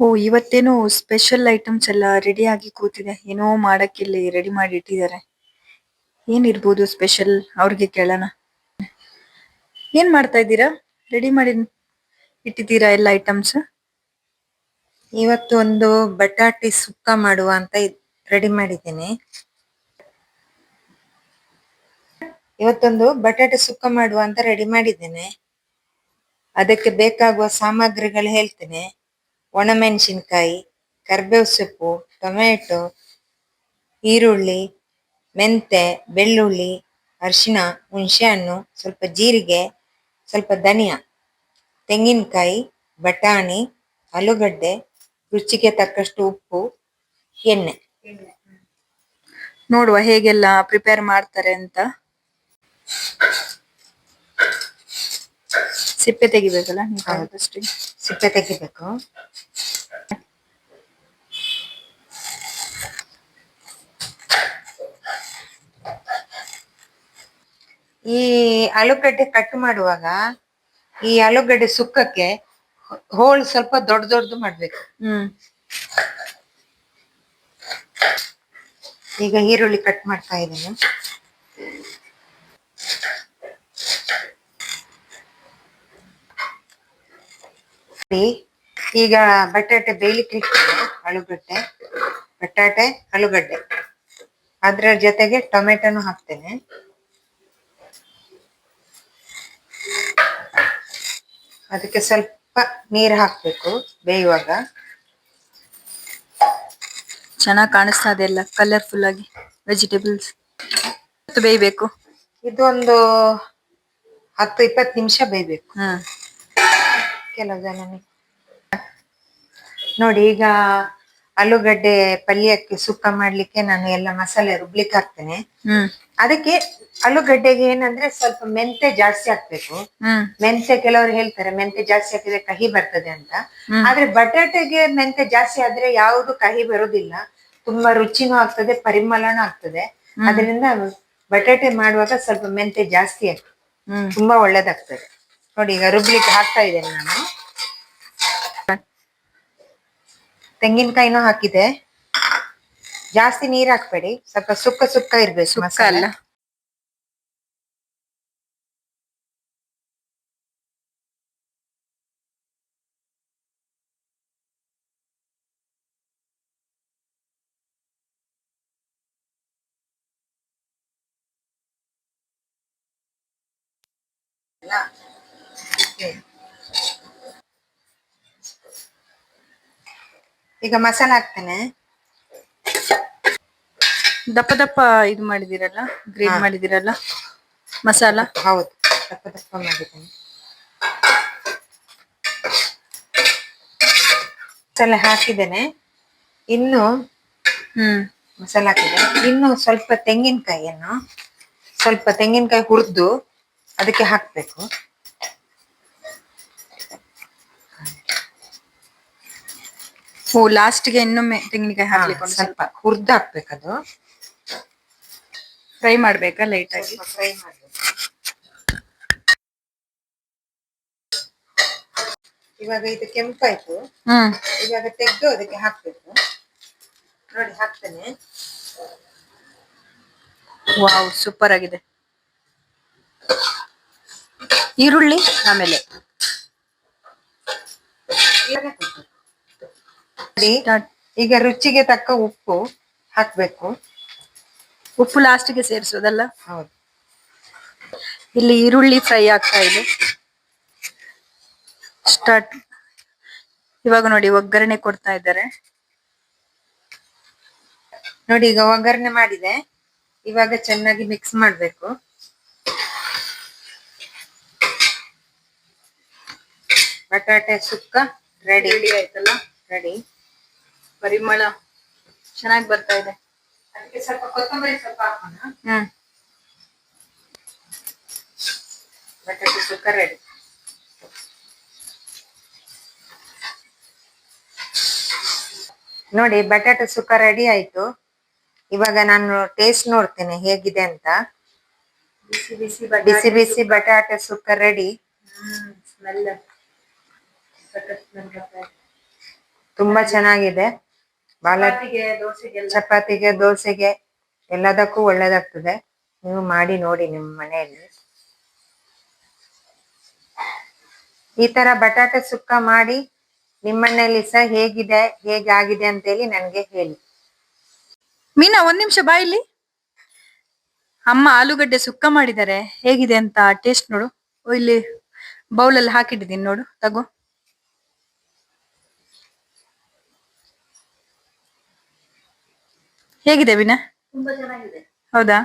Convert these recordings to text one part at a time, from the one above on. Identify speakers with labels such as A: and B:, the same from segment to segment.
A: ಓ ಇವತ್ತೇನೋ special items ಎಲ್ಲ ready ಆಗಿ ಕೂತಿದೆ. ಏನೋ ಮಾಡಕ್ಕಿಲ್ಲಿ ರೆಡಿ ಮಾಡಿ ಇಟ್ಟಿದ್ದಾರೆ. ಏನಿರ್ಬೋದು ಸ್ಪೆಷಲ್ ಅವ್ರಿಗೆ ಕೇಳೋಣ. ಏನ್ ಮಾಡ್ತಾ ಇದ್ದೀರಾ? ರೆಡಿ ಮಾಡಿ ಇಟ್ಟಿದ್ದೀರಾ ಎಲ್ಲ ಐಟಮ್ಸ್?
B: ಇವತ್ತು ಒಂದು ಬಟಾಟೆ ಸುಕ್ಕ ಮಾಡುವ ಅಂತ ರೆಡಿ ಮಾಡಿದ್ದೇನೆ. ಅದಕ್ಕೆ ಬೇಕಾಗುವ ಸಾಮಗ್ರಿಗಳು ಹೇಳ್ತೇನೆ. ಒಣಮೆಣಸಿನಕಾಯಿ, ಕರಿಬೇವು ಸೊಪ್ಪು, ಟೊಮೆಟೊ, ಈರುಳ್ಳಿ, ಮೆಂತೆ, ಬೆಳ್ಳುಳ್ಳಿ, ಅರಿಶಿನ, ಹುಣಸೆಹಣ್ಣು, ಸ್ವಲ್ಪ ಜೀರಿಗೆ, ಸ್ವಲ್ಪ ಧನಿಯಾ, ತೆಂಗಿನಕಾಯಿ, ಬಟಾಣಿ, ಆಲೂಗಡ್ಡೆ, ರುಚಿಗೆ ತಕ್ಕಷ್ಟು ಉಪ್ಪು, ಎಣ್ಣೆ.
A: ನೋಡುವ ಹೇಗೆಲ್ಲ ಪ್ರಿಪೇರ್ ಮಾಡ್ತಾರೆ ಅಂತ. ಸಿಪ್ಪೆ ತೆಗಿಬೇಕಲ್ಲ?
B: ಸಿಪ್ಪೆ ತೆಗಿಬೇಕು. ಈ ಆಲೂಗಡ್ಡೆ ಕಟ್ ಮಾಡುವಾಗ ಈ ಆಲೂಗಡ್ಡೆ ಸುಕ್ಕಕ್ಕೆ ಹೋಳು ಸ್ವಲ್ಪ ದೊಡ್ಡ ದೊಡ್ಡದು ಮಾಡ್ಬೇಕು. ಈಗ ಈರುಳ್ಳಿ ಕಟ್ ಮಾಡ್ತಾ ಇದ್ದೇನೆ. ಈಗ ಬಟಾಟೆ ಬೇಯಲಿಕ್ಕೆ ಇಡ್ತೇನೆ. ಬಟಾಟೆ ಆಲೂಗಡ್ಡೆ ಅದ್ರ ಜೊತೆಗೆ ಟೊಮೆಟೊನು ಹಾಕ್ತೇನೆ. ಅದಕ್ಕೆ ಸ್ವಲ್ಪ ನೀರು ಹಾಕ್ಬೇಕು ಬೇಯುವಾಗ.
A: ಚೆನ್ನಾಗಿ ಕಾಣಿಸ್ತಾ ಇದೆ ಎಲ್ಲ ಕಲರ್ಫುಲ್ ಆಗಿ. ವೆಜಿಟೇಬಲ್ಸ್ ಬೇಯಬೇಕು.
B: ಇದು ಒಂದು 10-20 ನಿಮಿಷ ಬೇಯಬೇಕು. ಕೆಲವು ಜನ ನೋಡಿ, ಈಗ ಆಲೂಗಡ್ಡೆ ಪಲ್ಯಕ್ಕೆ ಸುಕ್ಕ ಮಾಡ್ಲಿಕ್ಕೆ ನಾನು ಎಲ್ಲ ಮಸಾಲೆ ರುಬ್ಲಿಕ್ಕೆ ಹಾಕ್ತೇನೆ. ಅದಕ್ಕೆ ಆಲೂಗಡ್ಡೆಗೆ ಏನಂದ್ರೆ ಸ್ವಲ್ಪ ಮೆಂತೆ ಜಾಸ್ತಿ ಹಾಕ್ಬೇಕು. ಮೆಂತೆ ಕೆಲವರು ಹೇಳ್ತಾರೆ ಮೆಂತೆ ಜಾಸ್ತಿ ಹಾಕಿದ್ರೆ ಕಹಿ ಬರ್ತದೆ ಅಂತ. ಆದ್ರೆ ಬಟಾಟೆಗೆ ಮೆಂತೆ ಜಾಸ್ತಿ ಆದ್ರೆ ಯಾವುದು ಕಹಿ ಬರುದಿಲ್ಲ, ತುಂಬಾ ರುಚಿನೂ ಆಗ್ತದೆ, ಪರಿಮಳನೂ ಆಗ್ತದೆ. ಅದರಿಂದ ಬಟಾಟೆ ಮಾಡುವಾಗ ಸ್ವಲ್ಪ ಮೆಂತೆ ಜಾಸ್ತಿ ಹಾಕಿ ತುಂಬಾ ಒಳ್ಳೇದಾಗ್ತದೆ. ನೋಡಿ, ಈಗ ರುಬ್ಲಿಕ್ಕೆ ಹಾಕ್ತಾ ಇದ್ದೇನೆ ನಾನು. ತೆಂಗಿನಕಾಯಿನೂ ಹಾಕಿದೆ. ಜಾಸ್ತಿ ನೀರ್ ಹಾಕ್ಬೇಡಿ, ಸ್ವಲ್ಪ ಸುಕ್ಕ ಸುಕ್ಕ ಇರ್ಬೇಕು ಮಸಾಲೆ. ಈಗ ಮಸಾಲೆ ಹಾಕ್ತೇನೆ.
A: ದಪ್ಪ ದಪ್ಪ ಇದು ಮಾಡಿದಿರಲ್ಲ, ಗ್ರೇಟ್ ಮಾಡಿದಿರಲ್ಲ ಮಸಾಲ.
B: ಹೌದು, ದಪ್ಪ ದಪ್ಪ ಮಾಡಿದ್ದೇನೆ. ಮಸಾಲೆ ಹಾಕಿದ್ದೇನೆ. ಇನ್ನು ಮಸಾಲೆ ಹಾಕಿದೆ. ಇನ್ನು ಸ್ವಲ್ಪ ತೆಂಗಿನಕಾಯಿ ಹುರಿದು ಅದಕ್ಕೆ ಹಾಕ್ಬೇಕು.
A: ಲಾಸ್ಟ್ಗೆ ಇನ್ನೊಮ್ಮೆ ತೆಂಗಿನಕಾಯಿ ಹಾಕ್ಲಿಕ್ಕೆ
B: ಸ್ವಲ್ಪ ಹುರಿದು ಹಾಕ್ಬೇಕದು.
A: ಫ್ರೈ ಮಾಡ್ಬೇಕಾ ಲೈಟ್ ಆಗಿ?
B: ಫ್ರೈ ಮಾಡ್ಬೇಕು. ಇವಾಗ ಇದು ಕೆಂಪಾಯ್ತು. ಇವಾಗ ತೆಗೆದು ಅದಕ್ಕೆ ಹಾಕ್ಬೇಕು. ನೋಡಿ, ಹಾಕ್ತೇನೆ.
A: ವಾವ್, ಸೂಪರ್ ಆಗಿದೆ. ಈರುಳ್ಳಿ ಆಮೇಲೆ
B: ಈಗ ರುಚಿಗೆ ತಕ್ಕ ಉಪ್ಪು ಹಾಕ್ಬೇಕು.
A: ಉಪ್ಪು ಲಾಸ್ಟಿಗೆ ಸೇರಿಸೋದಲ್ಲ?
B: ಹೌದು.
A: ಇಲ್ಲಿ ಈರುಳ್ಳಿ ಫ್ರೈ ಆಗ್ತಾ ಇದೆ. ಸ್ಟಾರ್ಟ್. ಇವಾಗ ನೋಡಿ ಒಗ್ಗರಣೆ ಕೊಡ್ತಾ ಇದ್ದಾರೆ.
B: ನೋಡಿ, ಈಗ ಒಗ್ಗರಣೆ ಮಾಡಿದೆ. ಇವಾಗ ಚೆನ್ನಾಗಿ ಮಿಕ್ಸ್ ಮಾಡ್ಬೇಕು. ಬಟಾಟೆ ಸುಕ್ಕ ರೆಡಿ ಆಯ್ತಲ್ಲ? ರೆಡಿ.
A: ಪರಿಮಳ ಚೆನ್ನಾಗಿ ಬರ್ತಾ ಇದೆ.
B: ಅದಕ್ಕೆ ಸ್ವಲ್ಪ ಕೊತ್ತಂಬರಿ ಸೊಪ್ಪು ಹಾಕೋಣ. ಬಟಾಟೆ ಸುಕ್ಕ ರೆಡಿ. ನೋಡಿ, ಬಟಾಟೆ ಸುಕ್ಕ ರೆಡಿ ಆಯ್ತು. ಇವಾಗ ನಾನು ಟೇಸ್ಟ್ ನೋಡ್ತೇನೆ ಹೇಗಿದೆ ಅಂತ. ಬಿಸಿ ಬಿಸಿ ಬಟಾಟೆ ಸುಕ್ಕ ರೆಡಿ. ತುಂಬಾ ಚೆನ್ನಾಗಿದೆ.
A: ಚಪಾತಿಗೆ, ದೋಸೆಗೆಲ್ಲ
B: ಚಪಾತಿಗೆ, ದೋಸೆಗೆ ಎಲ್ಲದಕ್ಕೂ ಒಳ್ಳೇದಾಗ್ತದೆ. ನೀವು ಮಾಡಿ ನೋಡಿ ನಿಮ್ಮ ಮನೆಯಲ್ಲಿ. ಈ ತರ ಬಟಾಟೆ ಸುಕ್ಕ ಮಾಡಿ ನಿಮ್ಮನೇಲಿ ಸಹ ಹೇಗಿದೆ, ಹೇಗಾಗಿದೆ ಅಂತೇಳಿ ನನ್ಗೆ ಹೇಳಿ.
A: ಮೀನಾ, ಒಂದ್ ನಿಮಿಷ ಬಾ ಇಲ್ಲಿ. ಅಮ್ಮ ಆಲೂಗಡ್ಡೆ ಸುಕ್ಕ ಮಾಡಿದ್ದಾರೆ, ಹೇಗಿದೆ ಅಂತ ಟೇಸ್ಟ್ ನೋಡು. ಇಲ್ಲಿ ಬೌಲಲ್ಲಿ ಹಾಕಿಟ್ಟಿದ್ದೀನಿ ನೋಡು, ತಗೋ. ಹೇಗಿದೆ ವಿನಾ? ತುಂಬಾ ಚೆನ್ನಾಗಿದೆ. ಹೌದಾ?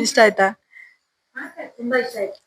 A: ಇಷ್ಟ ಆಯ್ತಾ? ತುಂಬಾ ಇಷ್ಟ ಆಯ್ತು.